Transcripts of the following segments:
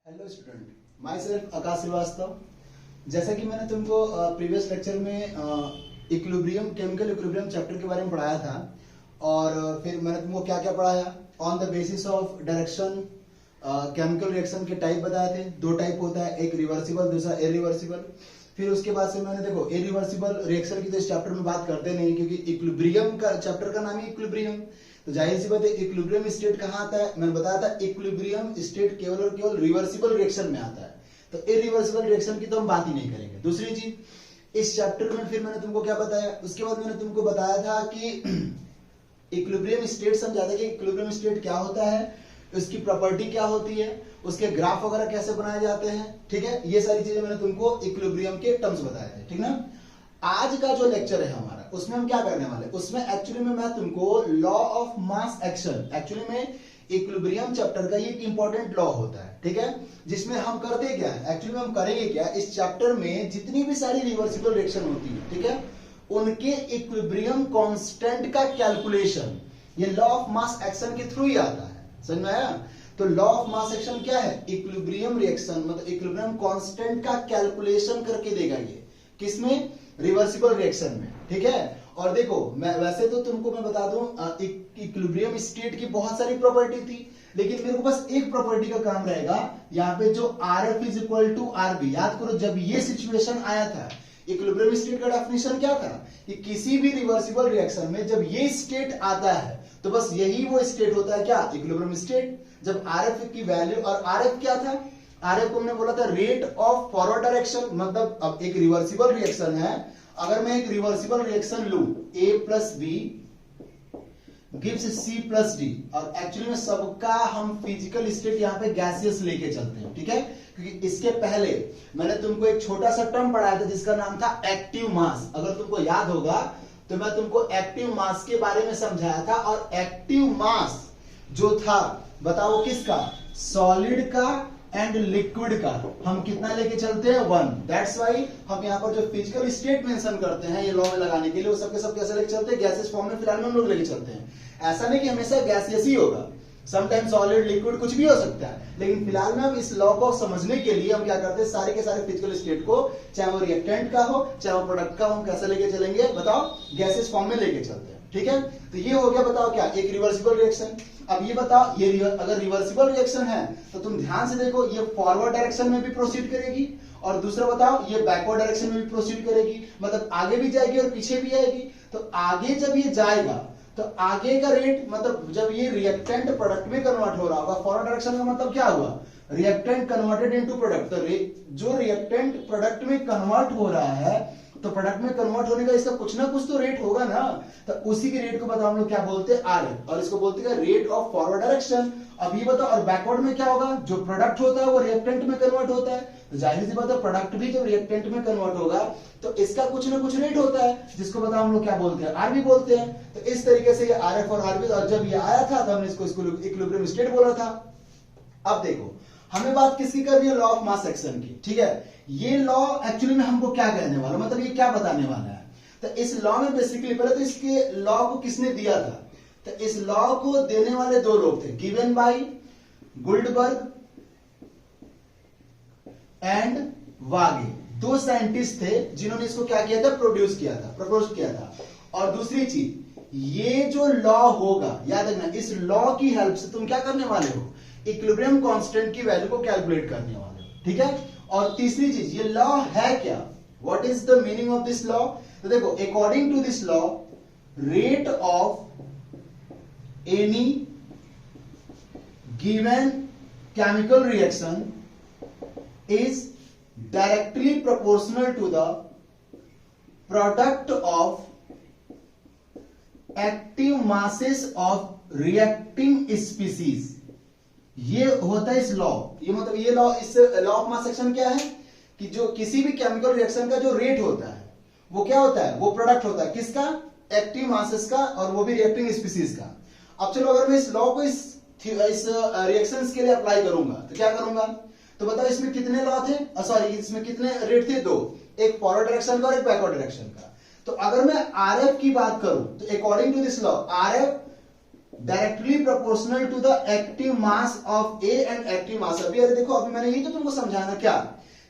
Hello student, my self आकाश श्रीवास्तव। जैसा कि मैंने तुमको प्रीवियस लेक्चर में इक्विलिब्रियम केमिकल इक्विलिब्रियम चैप्टर के बारे में पढ़ाया था और फिर मैंने तुमको क्या क्या पढ़ाया on the basis of direction. Chemical reaction के टाइप बताए थे, दो टाइप होता है, एक रिवर्सिबल दूसरा इरिवर्सिबल। फिर उसके बाद से मैंने देखो इरिवर्सिबल रिएक्शन की तो इस चैप्टर में बात करते नहीं क्योंकि इक्विलिब्रियम का चैप्टर का नाम ही इक्विलिब्रियम। तो जाहिर सी बात है इक्विलिब्रियम स्टेट कहाँ आता है, मैंने बताया था इक्विलिब्रियम स्टेट केवल और केवल रिवर्सिबल रिएक्शन में आता है। तो इरिवर्सिबल रिएक्शन की तो हम बात ही नहीं करेंगे। दूसरी चीज इस चैप्टर में फिर मैंने तुमको क्या बताया, उसके बाद मैंने तुमको बताया था कि इक्विलिब्रियम स्टेट समझा था कि इक्विलिब्रियम स्टेट क्या होता है, उसकी प्रॉपर्टी क्या होती है, उसके ग्राफ वगैरह कैसे बनाए जाते हैं। ठीक है, ये सारी चीजें मैंने तुमको इक्विलिब्रियम के टर्म्स बताए थे। ठीक ना, आज का जो लेक्चर है हमारा उसमें हम क्या करने वाले, उसमें एक्चुअली में मैं तुमको law of mass action, actually में इक्विलिब्रियम चैप्टर का ये एक इंपॉर्टेंट लॉ होता है। ठीक है, जिसमें हम करते क्या है, एक्चुअली में हम करेंगे क्या, इस चैप्टर में जितनी भी सारी रिवर्सिबल रिएक्शन होती है, ठीक है, उनके इक्विलिब्रियम कांस्टेंट का कैलकुलेशन ये लॉ ऑफ मास एक्शन के थ्रू ही आता है। समझ में आया? तो लॉ ऑफ मास एक्शन क्या है, इक्विलिब्रियम रिएक्शन मतलब इक्विलिब्रियम कांस्टेंट का कैलकुलेशन करके देगा ये, किसमें, रिवर्सिबल रिएक्शन में। ठीक है, और देखो मैं वैसे तो तुमको मैं बता दूं इक्विलिब्रियम स्टेट की बहुत सारी प्रॉपर्टी थी, लेकिन मेरे को बस एक प्रॉपर्टी का काम रहेगा यहाँ पे, जो RF is equal to RB। याद करो जब ये सिचुएशन आया था, इक्विलिब्रियम स्टेट का डेफिनेशन क्या था कि किसी भी रिवर्सिबल रिएक्शन में जब ये स्टेट आता है तो बस यही वो स्टेट होता है, क्या, इक्विलिब्रियम स्टेट। जब RF की वैल्यू, और RF क्या था, RF को हमने बोला था रेट ऑफ फॉरवर्ड डायरेक्शन। मतलब अब एक रिवर्सिबल रिएक्शन है, अगर मैं एक रिवर्सिबल रिएक्शन लू A plus B gives C plus D, और एक्चुअली में सबका हम फिजिकल स्टेट यहाँ पे गैसियस लेके चलते हैं। ठीक है, क्योंकि इसके पहले मैंने तुमको एक छोटा सा टर्म पढ़ाया था जिसका नाम था एक्टिव मास। अगर तुमको याद होगा तो मैं तुमको एक्टिव मास के बारे में समझाया था, और एक्टिव मास जो था बताओ किसका, सॉलिड का एंड लिक्विड का हम कितना लेके चलते हैं, 1। दैट्स वाई हम यहाँ पर जो फिजिकल स्टेट मेंशन करते हैं ये लॉ में लगाने के लिए, वो सबके सब कैसे लेके चलते हैं, गैसेस फॉर्म में फिलहाल में हम लोग लेके चलते हैं। ऐसा नहीं कि हमेशा गैसियस ही होगा, समटाइम सॉलिड लिक्विड कुछ भी हो सकता है, लेकिन फिलहाल में हम इस लॉ को समझने के लिए हम क्या करते हैं, सारे के सारे फिजिकल स्टेट को, चाहे वो रिएक्टेंट का हो चाहे वो प्रोडक्ट का हो, हम कैसे लेके चलेंगे बताओ, गैसेस फॉर्म में लेके चलते हैं। ठीक है, तो ये हो गया बताओ क्या, एक रिवर्सिबल रिएक्शन। अब ये बताओ ये अगर रिवर्सिबल रिएक्शन है तो तुम ध्यान से देखो, ये फॉरवर्ड डायरेक्शन में भी प्रोसीड करेगी, और दूसरा बताओ ये बैकवर्ड डायरेक्शन में भी प्रोसीड करेगी, मतलब आगे भी जाएगी और पीछे भी आएगी। तो आगे जब ये जाएगा तो आगे का रेट, मतलब जब ये रिएक्टेंट प्रोडक्ट में कन्वर्ट हो रहा होगा, फॉरवर्ड डायरेक्शन का मतलब क्या हुआ, रिएक्टेंट कन्वर्टेड इनटू प्रोडक्ट। तो जो रिएक्टेंट प्रोडक्ट में कन्वर्ट हो रहा है तो प्रोडक्ट में कन्वर्ट होने का इसका कुछ ना कुछ तो रेट होगा ना, तो उसी के रेट को बताओ हम लोग क्या बोलते हैं, RF, और इसको बोलते हैं रेट ऑफ फॉरवर्ड डायरेक्शन। अब ये बताओ, और बैकवर्ड में क्या होगा, जो प्रोडक्ट होता है वो रिएक्टेंट में कन्वर्ट होता है, तो जाहिर सी बात है प्रोडक्ट भी जब रिएक्टेंट में कन्वर्ट होगा तो इसका कुछ ना कुछ रेट होता है, जिसको बताओ हम लोग क्या बोलते हैं, RB बोलते हैं। तो इस तरीके से ये RF और RB, और जब ये आया था तो हमने इसको इक्विलिब्रियम स्टेट बोला था। अब देखो हमें बात किसकी करनी है, लॉ ऑफ मास एक्शन की। ठीक है, ये लॉ एक्चुअली में हमको क्या कहने वाला, मतलब ये क्या बताने वाला है, तो इस लॉ में बेसिकली पहले तो इसके लॉ को किसने दिया था, तो इस लॉ को देने वाले दो लोग थे, गिवन बाय गुल्डबर्ग एंड वागे। दो साइंटिस्ट थे जिन्होंने इसको क्या किया था, प्रोड्यूस किया था, प्रपोज किया था। और दूसरी चीज, ये जो लॉ होगा, याद रखना, इस लॉ की हेल्प से तुम क्या करने वाले हो, इक्विलिब्रियम कांस्टेंट की वैल्यू को कैलकुलेट करने वाले हो। ठीक है, और तीसरी चीज, ये लॉ है क्या, what is the meaning of this law. तो देखो according to this law, rate of any given chemical reaction is directly proportional to the product of active masses of reacting species। ये होता है इस लॉ, ये मतलब ये लॉ, इस लॉ ऑफ मास एक्शन क्या है कि जो किसी भी केमिकल रिएक्शन का जो रेट होता है वो क्या होता है, वो प्रोडक्ट होता है किसका, एक्टिव मासेस का, और वो भी रिएक्टिंग स्पीसीज का। अब चलो अगर मैं इस लॉ को इस रिएक्शंस के लिए अप्लाई करूंगा तो क्या करूंगा, तो बताओ इसमें कितने लॉ थे, सॉरी इसमें कितने रेट थे, दो, एक फॉरवर्ड डायरेक्शन का और एक बैकवर्ड डायरेक्शन का। तो अगर मैं RF की बात करूं तो according to this law, RF directly proportional to the active mass of A and active mass of B. अरे देखो अभी मैंने ये तो तुमको समझाना क्या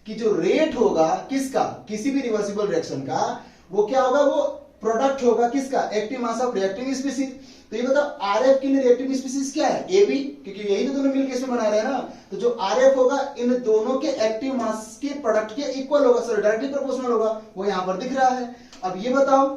कि जो रेट होगा किसका, किसी भी रिवर्सिबल रिएक्शन का, वो क्या होगा, वो प्रोडक्ट होगा किसका, active mass of reacting species. तो ये बताओ आरएफ के लिए रिएक्टिव स्पीसीज क्या है, ए बी, क्योंकि यही तो दोनों मिलकर इसमें बना रहे हैं ना। तो जो आरएफ होगा इन दोनों के एक्टिव मास के प्रोडक्ट के इक्वल होगा, सॉरी डायरेक्टली प्रोपोर्शनल होगा, वो यहां पर दिख रहा है। अब ये बताओ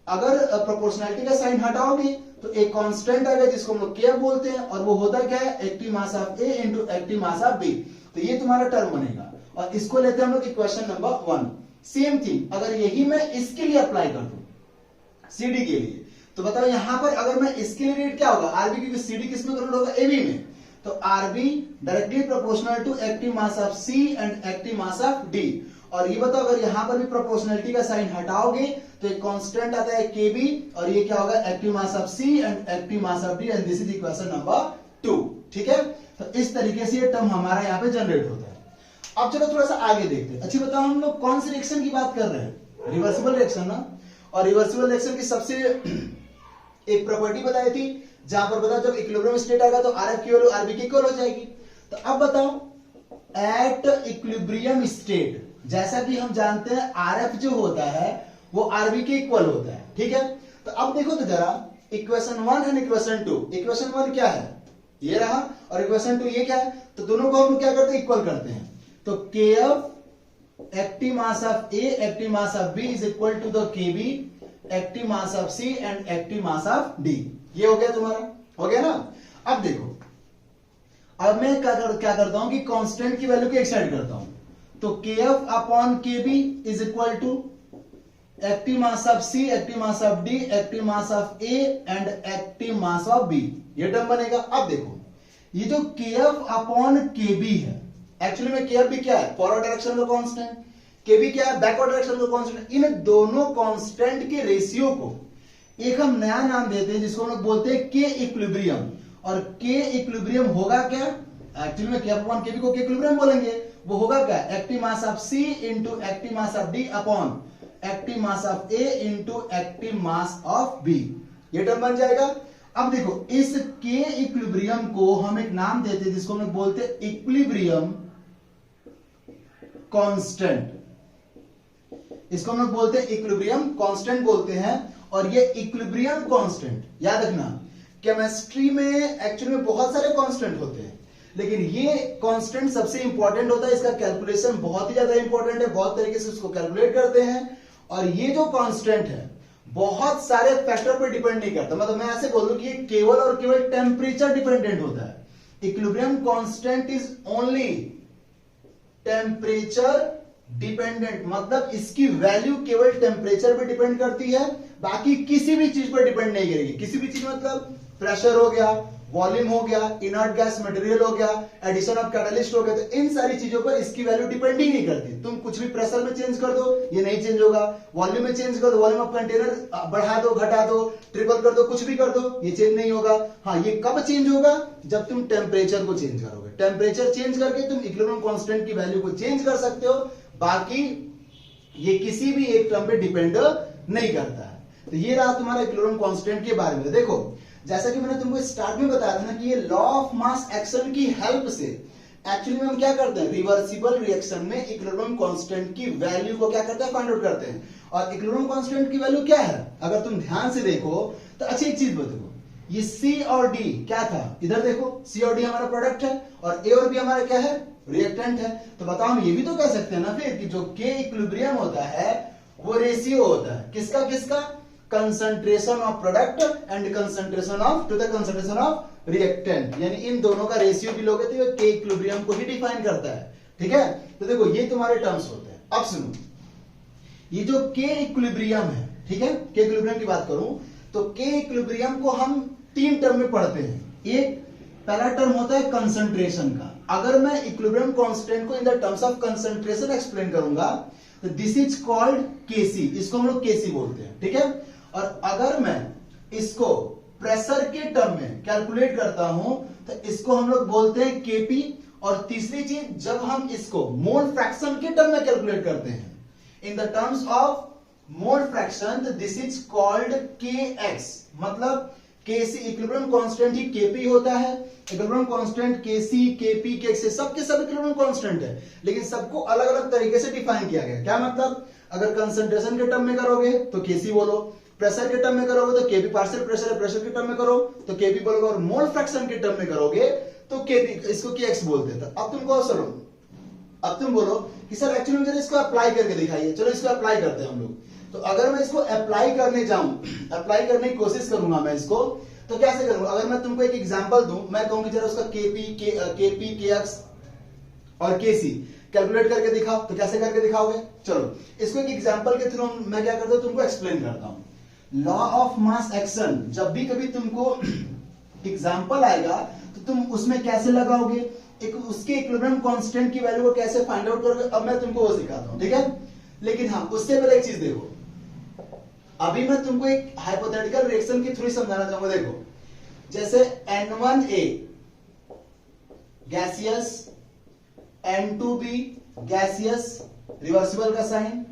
अगर प्रोपोर्शनैलिटी का साइन हटाओगे तो एक कांस्टेंट आएगा जिसको हम लोग के बोलते हैं, और वो होता क्या है, active mass of A into active mass of B. तो ये तुम्हारा टर्म बनेगा और इसको लेते हैं हम लोग इक्वेशन नंबर 1। सेम थिंग अगर यही मैं इसके लिए अप्लाई कर दूं सीडी के लिए, तो बताओ यहां पर अगर मैं इसके लिए रेट क्या होगा, आरबी, क्योंकि सीडी किसमें कन्वर्ट होगा, एबी में। तो RB directly proportional to active mass of C and active mass of D. और ये बताओ अगर यहां पर भी प्रोपोर्शनलिटी का साइन हटाओगे तो एक कांस्टेंट आता है केबी, और ये क्या होगा, active mass of C and active mass of D, and this is equation number 2। ठीक है, तो इस तरीके से ये टर्म हमारा यहाँ पे जनरेट होता है। अब चलो थोड़ा सा आगे देखते हैं। अच्छी बताओ हम लोग कौन सी रिएक्शन की बात कर रहे हैं, रिवर्सिबल रिएक्शन ना। और रिवर्सिबल रिएक्शन की सबसे एक प्रॉपर्टी बताई थी जहां पर बताओ जब इक्विलिब्रियम स्टेट आएगा तो आरएफ की वैल्यू आरबी की इक्वल हो जाएगी। तो अब बताओ एट इक्विलिब्रियम स्टेट, जैसा कि हम जानते हैं आरएफ जो होता है वो आरबी के इक्वल होता है। ठीक है, तो अब देखो तो जरा इक्वेशन 1 एंड इक्वेशन 2। इक्वेशन 1 क्या है, ये रहा, और इक्वेशन 2 ये क्या है, तो दोनों को हम क्या करते हैं, इक्वल करते हैं। तो KF active mass of A active mass of B is equal to the KB active mass of C and active mass of D. ये हो गया तुम्हारा, हो गया ना। अब देखो अब मैं क्या करता हूं कि कांस्टेंट की वैल्यू को एक साइड करता हूं। तो KF upon KB is equal to active mass of C active mass of D active mass of A and active mass of B, ये टर्म बनेगा। अब देखो ये जो KF अपॉन KB है, एक्चुअली में KF भी क्या है, फॉरवर्ड डायरेक्शन का कांस्टेंट, KB क्या है, बैकवर्ड डायरेक्शन का कांस्टेंट। इन दोनों कांस्टेंट के रेशियो को एक हम नया नाम देते हैं जिसको हम लोग बोलते हैं K इक्विलिब्रियम। और K इक्विलिब्रियम होगा क्या, एक्चुअली में KF अपॉन KB को K इक्विलिब्रियम बोलेंगे। वो होगा क्या, active mass of C into active mass of D upon active mass of A into active mass of B, ये टर्म बन जाएगा। अब देखो इस K इक्विलिब्रियम को हम एक नाम देते हैं जिसको हम लोग बोलते हैं इक्विलिब्रियम कांस्टेंट। इसको हम लोग बोलते हैं इक्विलिब्रियम कांस्टेंट बोलते हैं। और ये इक्विलिब्रियम कांस्टेंट याद रखना, केमिस्ट्री में एक्चुअली में बहुत सारे कांस्टेंट होते हैं, लेकिन ये कांस्टेंट सबसे इंपॉर्टेंट होता है। इसका कैलकुलेशन बहुत ही ज्यादा इंपॉर्टेंट है, बहुत तरीके से उसको कैलकुलेट करते हैं। और ये जो कांस्टेंट है बहुत सारे फैक्टर पर डिपेंड नहीं करता, मतलब मैं ऐसे बोल दूं कि ये केवल और केवल टेम्परेचर डिपेंडेंट होता है। Equilibrium constant is only temperature dependent, मतलब इसकी वैल्यू केवल टेम्परेचर पे डिपेंड करती है, बाकी किसी भी चीज पर डिपेंड नहीं करेगी। किसी भी चीज मतलब प्रेशर हो गया, वॉल्यूम हो गया, इनर्ट गैस मटेरियल हो गया, एडिशन ऑफ कैटलिस्ट हो गया, तो इन सारी चीजों पर इसकी वैल्यू डिपेंड ही नहीं करती। तुम कुछ भी प्रेशर में चेंज कर दो ये नहीं चेंज होगा, वॉल्यूम में चेंज कर दो, वॉल्यूम ऑफ कंटेनर बढ़ा दो घटा दो ट्रिपल कर दो, कुछ भी कर दो, ये चेंज नहीं होगा। हाँ, ये कब चेंज होगा, जब तुम टेम्परेचर को चेंज करोगे। टेम्परेचर चेंज करके तुम इक्विलिब्रियम कांस्टेंट की वैल्यू को चेंज कर सकते हो, बाकी ये किसी भी एक टर्म पे डिपेंड नहीं करता है। तो ये रहा तुम्हारा इक्विलिब्रियम कांस्टेंट के बारे में। देखो जैसा कि मैंने तुमको स्टार्ट में बताया था ना कि ये लॉ ऑफ मास एक्शन की हेल्प से एक्चुअली में हम क्या करते हैं, रिवर्सिबल रिएक्शन में इक्विलिब्रियम कांस्टेंट की वैल्यू को क्या करते हैं, फाइंड आउट करते हैं। और इक्विलिब्रियम कांस्टेंट की वैल्यू क्या है, अगर तुम ध्यान से देखो तो अच्छी एक चीज देखो, ये C और D क्या था, इधर देखो C और D हमारा प्रोडक्ट है और A और B हमारा क्या है, रिएक्टेंट है। तो बताओ हम ये भी तो कह सकते हैं ना फिर कि जो K इक्विलिब्रियम होता है वो रेशियो होता है किसका किसका, concentration of product and concentration of to the concentration of reactant, यानी इन दोनों का रेशियो भी लोगे तो K इक्विलिब्रियम को ही डिफाइन करता है। ठीक है, तो देखो ये तुम्हारे टर्म्स होते हैं। अब सुनो, ये जो K इक्विलिब्रियम है, ठीक है, K इक्विलिब्रियम की बात करूं तो K इक्विलिब्रियम को हम 3 टर्म में पढ़ते हैं। एक पहला टर्म होता है कंसंट्रेशन का। अगर मैं इक्विलिब्रियम कांस्टेंट को in the terms of concentration explain करूंगा तो दिस इज कॉल्ड Kc, इसको हम लोग Kc बोलते हैं। ठीक है, और अगर मैं इसको प्रेशर के टर्म में कैलकुलेट करता हूं तो इसको हम लोग बोलते हैं Kp। और तीसरी चीज, जब हम इसको मोल फ्रैक्शन के टर्म में कैलकुलेट करते हैं in the terms of mole fraction, this is called Kx। मतलब केसी इक्विलिब्रियम कांस्टेंट ही केपी होता है। इक्विलिब्रियम कांस्टेंट केसी, केपी, केसी सबके सब इक्विलिब्रियम कांस्टेंट है, लेकिन सबको अलग अलग तरीके से डिफाइन किया गया। क्या मतलब, अगर कंसंट्रेशन के टर्म में करोगे तो केसी बोलो, प्रेशर के टर्म में करोगे तो केपी, पार्शियल प्रेशर है प्रेशर के टर्म में करो तो केपी बोलोगे, और मोल फ्रैक्शन के टर्म में करोगे तो केपी, इसको केएक्स बोलते हैं। अब तुम कहो चलो, अब तुम बोलो कि सर एक्चुअली मुझे इसको अप्लाई करके दिखाइए। चलो इसको अप्लाई करते हैं हम लोग। तो अगर मैं इसको अप्लाई करने जाऊं, अप्लाई करने की कोशिश करूंगा मैं इसको, तो कैसे करूंगा? अगर मैं तुमको एक एग्जांपल दूं, मैं कहूंगी जरा उसका केपी, केएक्स और केसी कैलकुलेट करके दिखाओ, तो कैसे करके दिखाओगे? चलो इसको एक एग्जांपल के थ्रू मैं क्या करता हूं, तुमको एक्सप्लेन करता हूं। लॉ ऑफ मास एक्शन, जब भी कभी तुमको एग्जांपल आएगा तो तुम उसमें कैसे लगाओगे, एक उसके इक्विलिब्रियम कांस्टेंट की वैल्यू को कैसे फाइंड आउट करोगे, अब मैं तुमको वो सिखाता हूं, ठीक है? लेकिन हाँ, उससे पहले एक चीज देखो, अभी मैं तुमको एक हाइपोथेटिकल रिएक्शन के थ्रू समझाना चाहूंगा। देखो जैसे N1A gaseous, N2B gaseous, reversible का sign,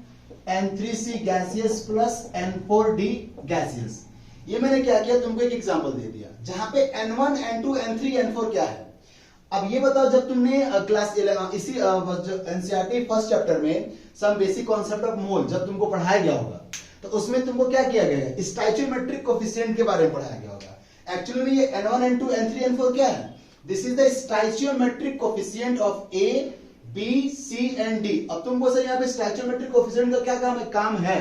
N3C gaseous plus N4D gaseous. ये मैंने क्या किया, तुमको एक एग्जांपल दे दिया जहां पे N1, N2, N3, N4 क्या है। अब ये बताओ, जब तुमने क्लास 11 इसी एनसीईआरटी फर्स्ट चैप्टर में some basic concept of mole जब तुमको पढ़ाया गया होगा, तो उसमें तुमको क्या किया गया है, स्टोइचियोमेट्रिक कोफिशिएंट के बारे में पढ़ाया गया होगा। एक्चुअली में ये N1, N2, N3, N4 क्या है? This is the stoichiometric coefficient of A, B, C and D. अब तुमको सर यहाँ पे स्टोइचियोमेट्रिक कोफिशिएंट का क्या काम है? काम है,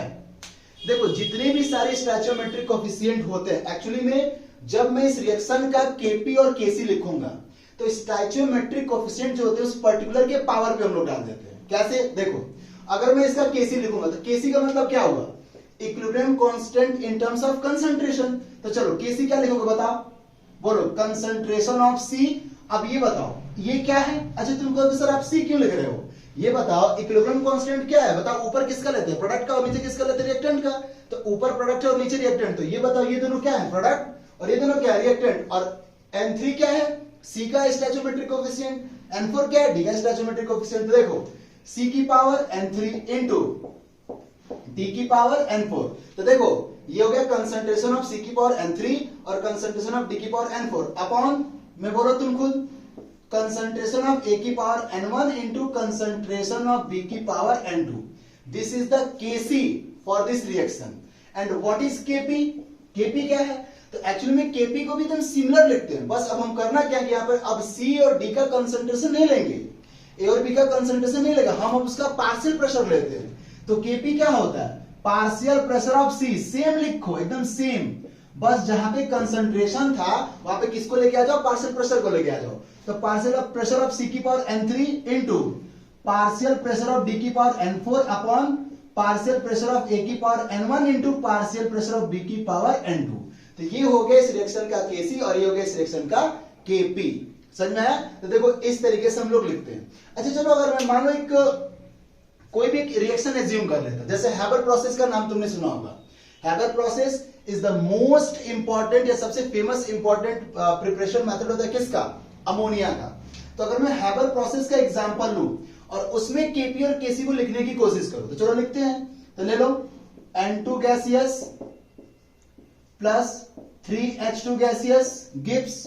देखो जितने भी सारे स्टोइचियोमेट्रिक कोफिशिएंट होते हैं, एक्चुअली में जब मैं इस रिएक्शन का केपी और केसी लिखूंगा तो स्टोइचियोमेट्रिक कोफिशिएंट जो होते हैं उस पर्टिकुलर के पावर पे हम लोग डाल देते हैं। कैसे? देखो अगर मैं इसका केसी लिखूंगा तो केसी का मतलब क्या होगा? Equilibrium constant in terms of concentration. तो चलो केसी क्या लिखोगे बताओ, बोलो कंसंट्रेशन ऑफ सी। अब ये बताओ ये क्या है? अच्छा तुम कहोगे सर आप सी क्यों लिख रहे हो, ये बताओ इक्विलिब्रियम कांस्टेंट क्या है बताओ। ऊपर किसका लेते हैं? प्रोडक्ट का, और नीचे किसका लेते हैं? रिएक्टेंट का। तो ऊपर प्रोडक्ट है और नीचे रिएक्टेंट, तो ये बताओ ये दोनों क्या है? प्रोडक्ट, और ये दोनों क्या है? रिएक्टेंट। और N3 क्या है? C का स्टोइचियोमेट्रिक कोफिशिएंट, N4 क्या है? D का स्टोइचियोमेट्रिक कोफिशिएंट। तो देखो C की पावर N3 इनटू D की पावर N4। तो देखो ये हो गया कंसंट्रेशन ऑफ C की पावर N3 और कंसंट्रेशन ऑफ D की पावर N4 अपॉन, मैं बोलो तुम खुद, कंसंट्रेशन ऑफ A की power N1 into concentration of B की power N2। This is the Kc for this reaction. And what is Kp? Kp क्या है? तो एक्चुअली में Kp को भी एकदम सिमिलर लिखते हैं, बस अब हम करना क्या है, यहाँ पर अब C और D का कंसंट्रेशन नहीं लेंगे, A और B का कंसंट्रेशन नहीं लेगा, हम अब उसका पार्शियल प्रेशर लेते हैं। तो Kp क्या होता है? Partial pressure of C। Same लिखो, एकदम सेम, बस जहां पे कंसंट्रेशन था वहां पे किसको लेके आ जाओ? पार्शियल प्रेशर को लेके आ जाओ। तो पार्शियल प्रेशर ऑफ C की power N3 into partial pressure of D की power N4 upon partial pressure of A की power N1 into partial pressure of B की पावर N2। तो ये हो गया इस रिएक्शन का Kc और ये हो गया इस रिएक्शन का Kp। समझ में आया? तो देखो इस तरीके से हम लोग लिखते हैं। अच्छा चलो, अगर मैं मान लो एक कोई भी एक रिएक्शन एज्यूम कर लेता, जैसे हैबर प्रोसेस का नाम तुमने सुना होगा। Haber process is the most important या सबसे फेमस इंपॉर्टेंट प्रिपरेशन मेथड होता है किसका? अमोनिया का। तो अगर मैं हैबर प्रोसेस का एग्जांपल लूं और उसमें Kp और Kc को लिखने की कोशिश करूं, तो चलो लिखते हैं। तो ले लो N2 gaseous plus 3H2 gaseous gives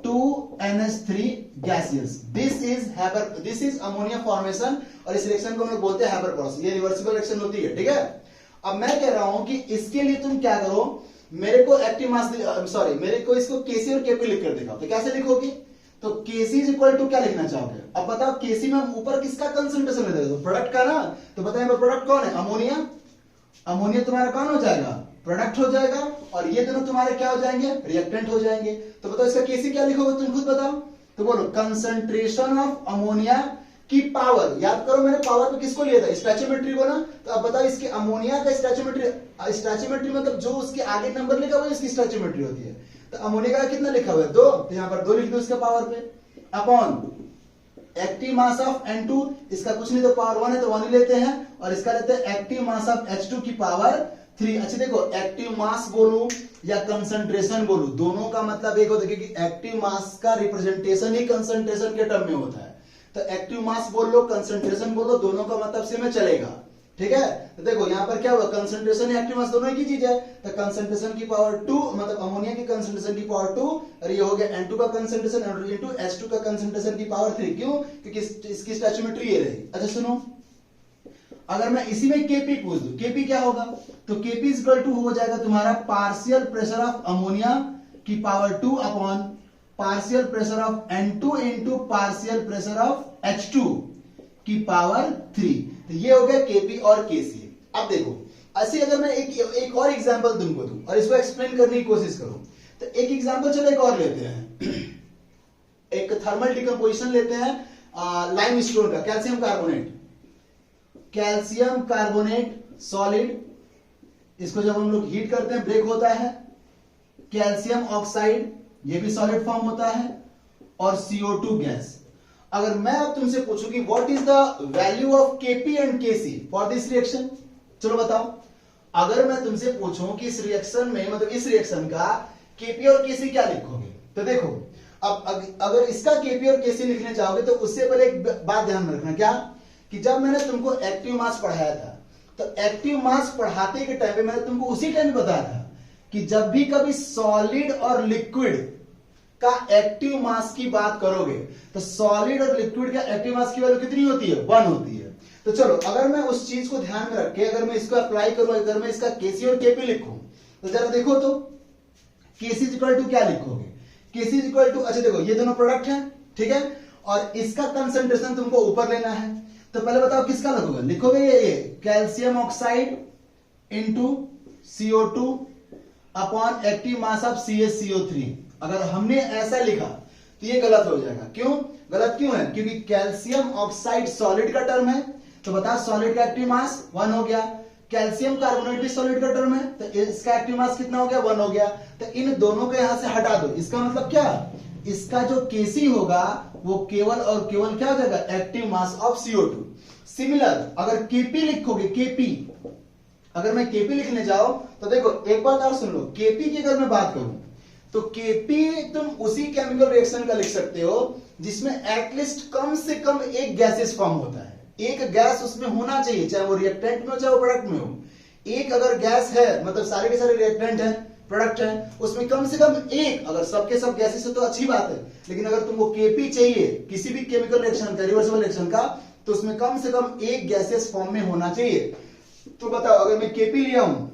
2NH3 gaseous. This is ammonia formation और इस रिएक्शन को हम लोग बोलते हैं हैबर प्रोसेस। ये रिवर्सिबल रिएक्शन होती है, ठीक है? अब मैं कह रहा हूं कि इसके लिए तुम क्या करो, मेरे को एक्टिव मास मेरे को इसको Kc और Kp लिख कर दिखाओ। तो कैसे लिखोगे? तो Kc इज इक्वल टू क्या लिखना चाहोगे? अब बताओ Kc में ऊपर किसका कंसंट्रेशन लेते हैं? तो प्रोडक्ट का ना। तो बताइए प्रोडक्ट कौन है? अमोनिया। अमोनिया तुम्हारा कौन हो जाएगा? प्रोडक्ट हो जाएगा, और ये दोनों तुम्हारे क्या हो जाएंगे? रिएक्टेंट हो जाएंगे। तो बताओ इसका Kc क्या लिखोगे तुम खुद बताओ। तो बोलो कंसंट्रेशन ऑफ अमोनिया की पावर, याद करो मैंने पावर पे किसको लिया था? स्टोइचियोमेट्री को ना। तो अब बताओ इसके अमोनिया का स्टोइचियोमेट्री मतलब जो उसके आगे नंबर लिखा हुआ है इसकी स्टोइचियोमेट्री होती है। तो अमोनिया का कितना लिखा हुआ है? 2। तो यहां पर 2 लिख दो इसके पावर पे, upon active mass of N2, इसका कुछ नहीं तो पावर 1 है तो 1 ही लेते हैं, और इसका लेते हैं एक्टिव मास ऑफ H2 की पावर 3। अच्छा देखो एक्टिव मास बोलूं या कंसंट्रेशन बोलूं, दोनों का मतलब एक होता है, क्योंकि एक्टिव मास का रिप्रेजेंटेशन ही कंसंट्रेशन के टर्म में होता है। तो एक्टिव मास बोल लो, कंसंट्रेशन बोलो, दोनों का मतलब से में चलेगा। ठीक है। तो देखो यहाँ पर क्या हुआ, कंसंट्रेशन एक्टिव मास दोनों एक ही चीज है, तो कंसंट्रेशन की पावर 2 मतलब अमोनिया की कंसंट्रेशन की पावर 2 और ये हो गया N2 का कंसंट्रेशन इनटू H2 का कंसंट्रेशन की पावर 3। क्यों? क्योंकि इसकी स्टोइचियोमेट्री ये रहेगी। अच्छा सुनो, अगर मैं इसी में Kp पूछ दूं, Kp क्या होगा, तो Kp इक्वल टू हो जाएगा तुम्हारा पार्शियल प्रेशर ऑफ अमोनिया की power 2 upon partial pressure of N2 into partial pressure of H2 की पावर 3। तो ये हो गया Kp और Kc। अब देखो ऐसे अगर मैं एक और एग्जांपल तुमको दूं और इसको एक्सप्लेन करने की कोशिश करूं, तो एक एग्जांपल चलो एक और लेते हैं। एक थर्मल डिकम्पोजिशन लेते हैं लाइमस्टोन का, calcium carbonate. Calcium carbonate solid, इसको जब हम लोग हीट करते हैं ब्रेक होता है। कैल्शियम ऑक्साइड, ये भी सॉलिड फॉर्म होता है, और CO2 गैस। अगर मैं अब तुमसे पूछूं कि what is the value of Kp and Kc for this reaction, चलो बताओ। अगर मैं तुमसे पूछूं कि इस रिएक्शन में मतलब इस रिएक्शन का Kp और Kc क्या लिखोगे, तो देखो अब अगर इसका Kp और Kc लिखने जाओगे तो उससे पहले एक बात ध्यान में रखना, क्या कि जब मैंने तुमको एक्टिव मास पढ़ाया था, तो एक्टिव मास पढ़ाते के टाइम पे मैंने तुमको उसी टाइम बताया था कि जब भी कभी सॉलिड और लिक्विड का एक्टिव मास की बात करोगे तो सॉलिड और लिक्विड का एक्टिव मास की वैल्यू कितनी होती है, 1 होती है। तो चलो अगर मैं उस चीज को ध्यान में रख के अगर मैं इसको अप्लाई करूं, अगर मैं इसका Kc और Kp लिखूं, तो जरा देखो तो Kc इक्वल टू क्या लिखोगे, Kc इक्वल टू, अच्छा देखो ये दोनों प्रोडक्ट हैं, ठीक है, और इसका कंसंट्रेशन तुमको ऊपर लेना है। तो पहले बताओ किसका लिखोगे, लिखोगे ये calcium oxide into CO2 upon active mass of CaCO3। अगर हमने ऐसा लिखा तो ये गलत हो जाएगा। क्यों गलत क्यों है, क्योंकि कैल्शियम ऑक्साइड सॉलिड का टर्म है, तो बता सॉलिड का एक्टिव मास 1 हो गया। कैल्शियम कार्बोनेट भी सॉलिड का टर्म है, तो इसका एक्टिव मास कितना हो गया, 1 हो गया। तो इन दोनों को यहां से हटा दो, इसका मतलब क्या, इसका जो Kc होगा वो केवल और केवल क्या हो जाएगा, active mass of CO2। Similar अगर Kp लिखोगे, Kp अगर मैं Kp लिखने जाओ तो देखो एक बात और सुन लो, Kp की अगर मैं बात करूं तो Kp तुम उसी केमिकल रिएक्शन का लिख सकते हो जिसमें एटलीस्ट कम से कम एक गैसेस फॉर्म होता है, एक गैस उसमें होना चाहिए, चाहे वो रिएक्टेंट में हो चाहे वो प्रोडक्ट में हो। एक अगर गैस है मतलब सारे के सारे रिएक्टेंट है, प्रोडक्ट है, उसमें कम से कम एक, अगर सबके सब गैसेस है तो अच्छी बात है, लेकिन अगर तुमको Kp चाहिए किसी भी केमिकल रिएक्शन का, रिवर्सिबल रिएक्शन का, तो उसमें कम से कम एक गैसेस फॉर्म में होना चाहिए। तो बताओ अगर मैं Kp लिया हूं,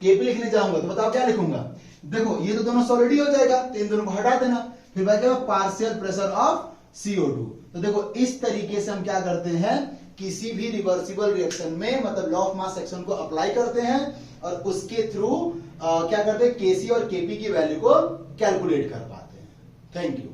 Kp लिखने जाऊंगा तो बताओ क्या लिखूंगा, देखो ये तो दोनों सॉलिड ही हो जाएगा, तो इन दोनों को हटा देना, फिर बचेगा पार्शियल प्रेशर ऑफ CO2। तो देखो इस तरीके से हम क्या करते हैं, किसी भी रिवर्सिबल रिएक्शन में मतलब लॉ ऑफ मास सेक्शन को अप्लाई करते हैं और उसके थ्रू क्या करते हैं, Kc और Kp की वैल्यू को कैलकुलेट कर पाते हैं। Thank you.